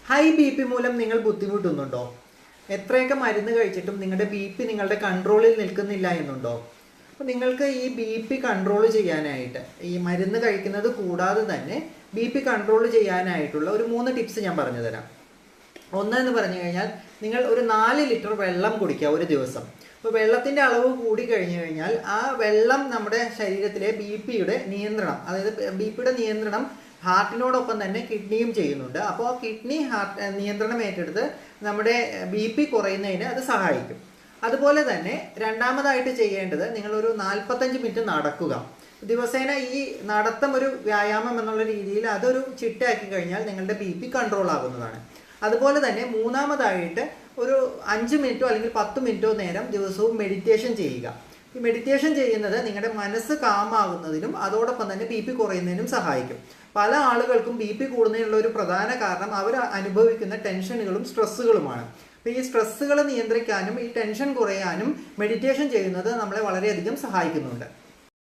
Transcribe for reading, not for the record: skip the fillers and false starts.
High B P മൂലം നിങ്ങൾ ബുദ്ധിമുട്ടുന്നുണ്ടോ? എത്രയൊക്കെ മരുന്ന് കഴിച്ചിട്ടും നിങ്ങളുടെ ബി പി നിങ്ങളുടെ കൺട്രോളിൽ നിൽക്കുന്നില്ല എന്നുണ്ടോ? അപ്പോൾ നിങ്ങൾക്ക് ഈ ബി പി കൺട്രോൾ ചെയ്യാനായിട്ട് ഈ മരുന്ന് കഴിക്കുന്നത് കൂടാതെ തന്നെ ബി പി കൺട്രോൾ ചെയ്യാനായിട്ടുള്ള ഒരു 3 ടിപ്സ് ഞാൻ പറഞ്ഞു തരാം. ഒന്നെന്ന് പറഞ്ഞു കഴിഞ്ഞാൽ നിങ്ങൾ ഒരു 4 ലിറ്റർ വെള്ളം കുടിക്കുക ഒരു ദിവസം. അപ്പോൾ വെള്ളത്തിൻ്റെ അളവ് കൂടി കഴിഞ്ഞു കഴിഞ്ഞാൽ ആ വെള്ളം നമ്മുടെ ശരീരത്തിലെ ബി പിയുടെ നിയന്ത്രണം, അതായത് ബി പിയുടെ നിയന്ത്രണം ഹാർട്ടിനോടൊപ്പം തന്നെ കിഡ്നിയും ചെയ്യുന്നുണ്ട്. അപ്പോൾ കിഡ്നി ഹാർട്ട് നിയന്ത്രണം ഏറ്റെടുത്ത് നമ്മുടെ ബി പി കുറയുന്നതിന് അത് സഹായിക്കും. അതുപോലെ തന്നെ രണ്ടാമതായിട്ട് ചെയ്യേണ്ടത് നിങ്ങളൊരു 45 മിനിറ്റ് നടക്കുക. ദിവസേന ഈ നടത്തം ഒരു വ്യായാമം എന്നുള്ള രീതിയിൽ അതൊരു ചിട്ടയാക്കി കഴിഞ്ഞാൽ നിങ്ങളുടെ ബി പി കൺട്രോൾ ആകുന്നതാണ്. അതുപോലെ തന്നെ മൂന്നാമതായിട്ട് ഒരു 5 മിനിറ്റോ അല്ലെങ്കിൽ 10 മിനിറ്റോ നേരം ദിവസവും മെഡിറ്റേഷൻ ചെയ്യുക. ഈ മെഡിറ്റേഷൻ ചെയ്യുന്നത് നിങ്ങളുടെ മനസ്സ് കാമാകുന്നതിനും അതോടൊപ്പം തന്നെ ബി പി കുറയുന്നതിനും സഹായിക്കും. പല ആളുകൾക്കും ബി പി കൂടുന്നതിനുള്ള ഒരു പ്രധാന കാരണം അവർ അനുഭവിക്കുന്ന ടെൻഷനുകളും സ്ട്രെസ്സുകളുമാണ്. അപ്പോൾ ഈ സ്ട്രെസ്സുകൾ നിയന്ത്രിക്കാനും ഈ ടെൻഷൻ കുറയാനും മെഡിറ്റേഷൻ ചെയ്യുന്നത് നമ്മളെ വളരെയധികം സഹായിക്കുന്നുണ്ട്.